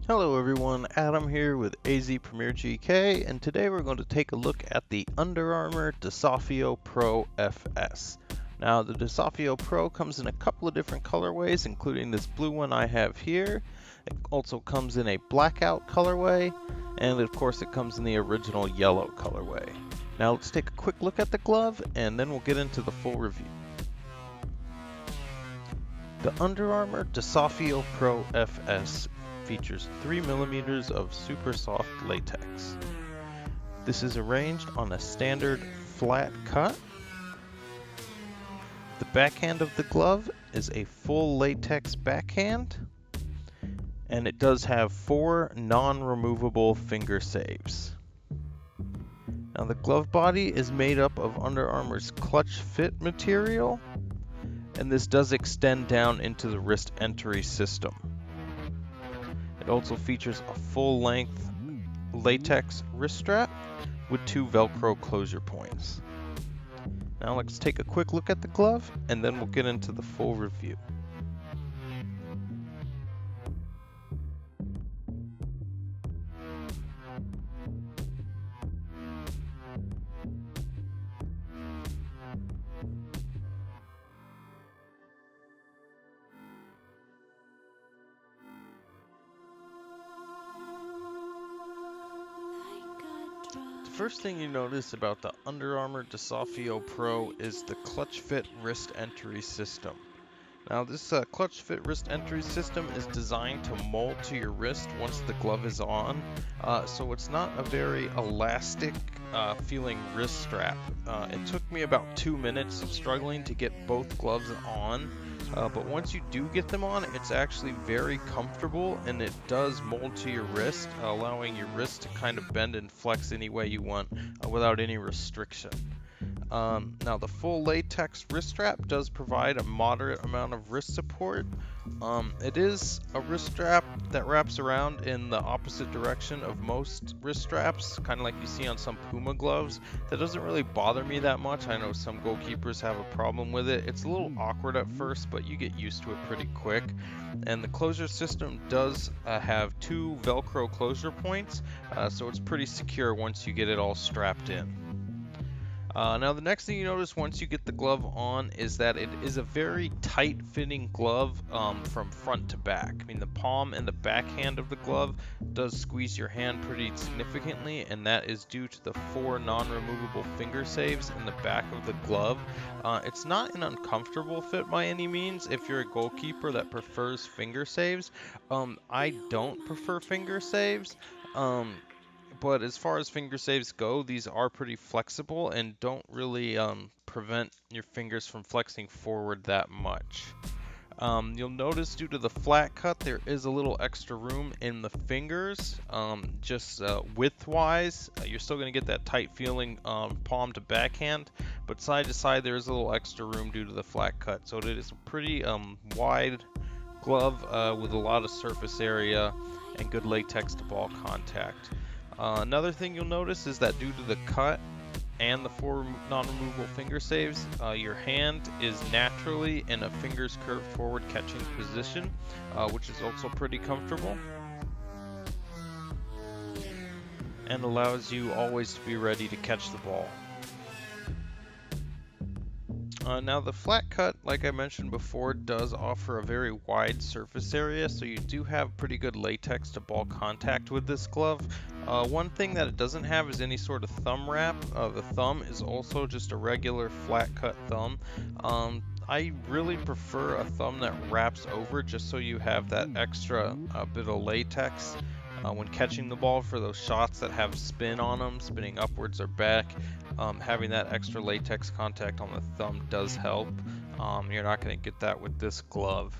Hello everyone, Adam here with AZ Premier GK, and today we're going to take a look at the Under Armour Desafio Pro FS. Now the Desafio Pro comes in a couple of different colorways, including this blue one I have here. It also comes in a blackout colorway, and of course it comes in the original yellow colorway. Now let's take a quick look at the glove, and then we'll get into the full review. The Under Armour Desafio Pro FS features 3mm of super soft latex. This is arranged on a standard flat cut. The backhand of the glove is a full latex backhand, and it does have 4 non-removable finger saves. Now the glove body is made up of Under Armour's clutch fit material, and this does extend down into the wrist entry system. It also features a full-length latex wrist strap with 2 Velcro closure points. Now let's take a quick look at the glove, and then we'll get into the full review. The first thing you notice about the Under Armour Desafio Pro is the clutch fit wrist entry system. Now this clutch fit wrist entry system is designed to mold to your wrist once the glove is on, so it's not a very elastic feeling wrist strap. It took me about 2 minutes of struggling to get both gloves on, but once you do get them on, it's actually very comfortable, and it does mold to your wrist, allowing your wrist to kind of bend and flex any way you want without any restriction. Now the full latex wrist strap does provide a moderate amount of wrist support. It is a wrist strap that wraps around in the opposite direction of most wrist straps, kind of like you see on some Puma gloves. That doesn't really bother me that much. I know some goalkeepers have a problem with it. It's a little awkward at first, but you get used to it pretty quick. And the closure system does have 2 Velcro closure points, so it's pretty secure once you get it all strapped in. Now the next thing you notice once you get the glove on is that it is a very tight fitting glove from front to back. I mean, the palm and the backhand of the glove does squeeze your hand pretty significantly, and that is due to the 4 non-removable finger saves in the back of the glove. It's not an uncomfortable fit by any means if you're a goalkeeper that prefers finger saves. I don't prefer finger saves. But as far as finger saves go, these are pretty flexible and don't really prevent your fingers from flexing forward that much. You'll notice due to the flat cut, there is a little extra room in the fingers, just width-wise. You're still going to get that tight feeling palm to backhand, but side to side there is a little extra room due to the flat cut. So it is a pretty wide glove with a lot of surface area and good latex to ball contact. Another thing you'll notice is that due to the cut and the 4 non-removable finger saves, your hand is naturally in a fingers curved forward catching position, which is also pretty comfortable and allows you always to be ready to catch the ball. Now the flat cut, like I mentioned before, does offer a very wide surface area, so you do have pretty good latex to ball contact with this glove. One thing that it doesn't have is any sort of thumb wrap. The thumb is also just a regular flat cut thumb. I really prefer a thumb that wraps over just so you have that extra bit of latex when catching the ball for those shots that have spin on them, spinning upwards or back. Having that extra latex contact on the thumb does help. You're not going to get that with this glove.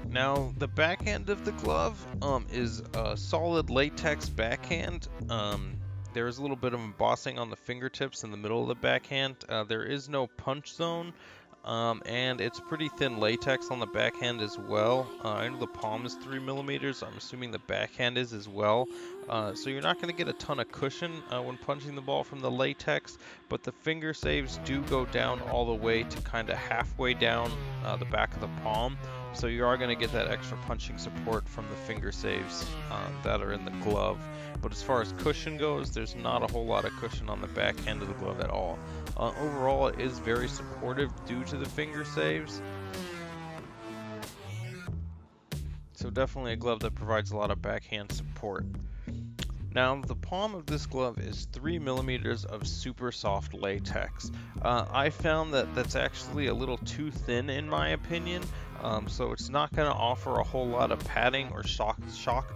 Now the backhand of the glove is a solid latex backhand. There is a little bit of embossing on the fingertips in the middle of the backhand. There is no punch zone. And it's pretty thin latex on the backhand as well. I know the palm is 3mm. I'm assuming the backhand is as well. So you're not going to get a ton of cushion when punching the ball from the latex, but the finger saves do go down all the way to kind of halfway down the back of the palm. So you are going to get that extra punching support from the finger saves that are in the glove. But as far as cushion goes, there's not a whole lot of cushion on the back end of the glove at all. Overall, it is very supportive due to the finger saves. So definitely a glove that provides a lot of backhand support. Now, the palm of this glove is 3 millimeters of super soft latex. I found that that's actually a little too thin in my opinion, so it's not going to offer a whole lot of padding or shock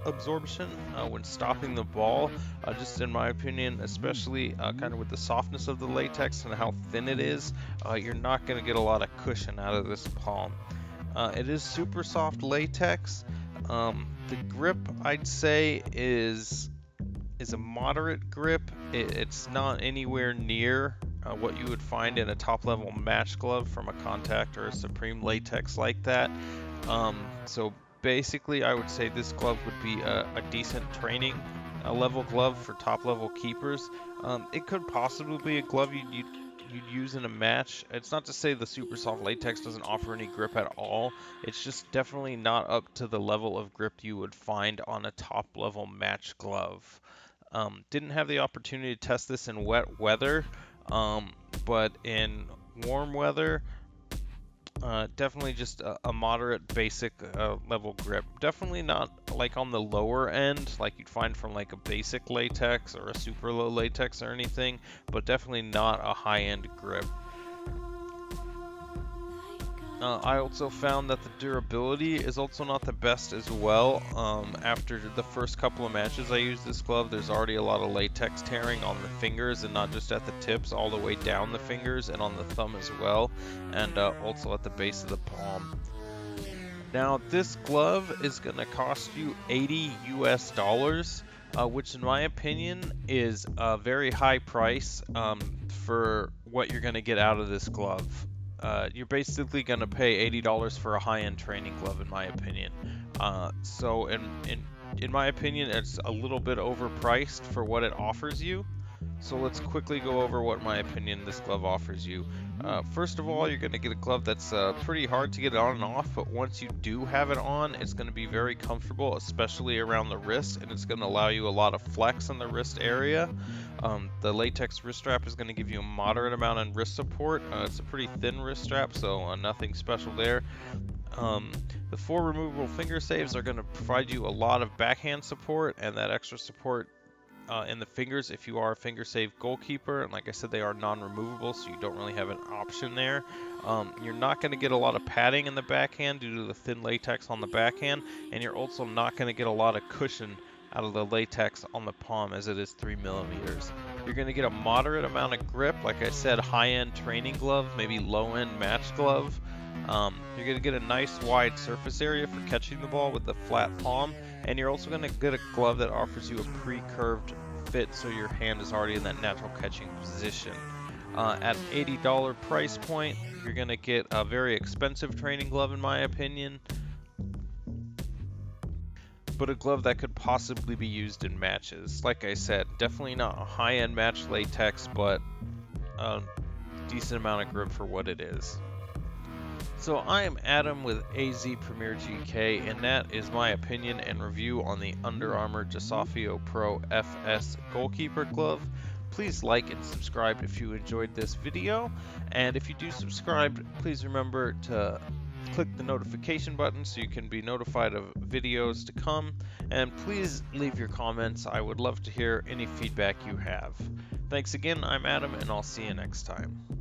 absorption when stopping the ball, just in my opinion, especially kind of with the softness of the latex and how thin it is, you're not going to get a lot of cushion out of this palm. It is super soft latex. The grip, I'd say, is a moderate grip. It's not anywhere near what you would find in a top level match glove from a Contact or a Supreme latex like that. So basically I would say this glove would be a decent training level glove for top level keepers. It could possibly be a glove you'd use in a match. It's not to say the super soft latex doesn't offer any grip at all. It's just definitely not up to the level of grip you would find on a top level match glove. Didn't have the opportunity to test this in wet weather, but in warm weather, definitely just a moderate basic level grip. Definitely not like on the lower end like you'd find from like a basic latex or a super low latex or anything, but definitely not a high-end grip. I also found that the durability is also not the best as well. After the first couple of matches I used this glove, there's already a lot of latex tearing on the fingers, and not just at the tips, all the way down the fingers and on the thumb as well, and also at the base of the palm. Now this glove is going to cost you $80 US, which in my opinion is a very high price for what you're going to get out of this glove. You're basically going to pay $80 for a high-end training glove, in my opinion. So in my opinion, it's a little bit overpriced for what it offers you. So let's quickly go over what, in my opinion, this glove offers you. First of all, you're going to get a glove that's pretty hard to get on and off, but once you do have it on, it's going to be very comfortable, especially around the wrist, and it's going to allow you a lot of flex in the wrist area. The latex wrist strap is going to give you a moderate amount of wrist support. It's a pretty thin wrist strap, so nothing special there. The 4 removable finger saves are going to provide you a lot of backhand support, and that extra support in the fingers if you are a finger save goalkeeper, and like I said, they are non-removable, so you don't really have an option there. You're not going to get a lot of padding in the backhand due to the thin latex on the backhand, and you're also not going to get a lot of cushion out of the latex on the palm, as it is 3 millimeters. You're going to get a moderate amount of grip, like I said, high-end training glove, maybe low-end match glove. You're going to get a nice wide surface area for catching the ball with the flat palm, and you're also going to get a glove that offers you a pre-curved fit, so your hand is already in that natural catching position. At an $80 price point, you're going to get a very expensive training glove, in my opinion, but a glove that could possibly be used in matches. Like I said, definitely not a high-end match latex, but a decent amount of grip for what it is. So I am Adam with AZ Premier GK, and that is my opinion and review on the Under Armour Desafio Pro FS Goalkeeper glove. Please like and subscribe if you enjoyed this video, and if you do subscribe, please remember to click the notification button so you can be notified of videos to come, and please leave your comments. I would love to hear any feedback you have. Thanks again, I'm Adam, and I'll see you next time.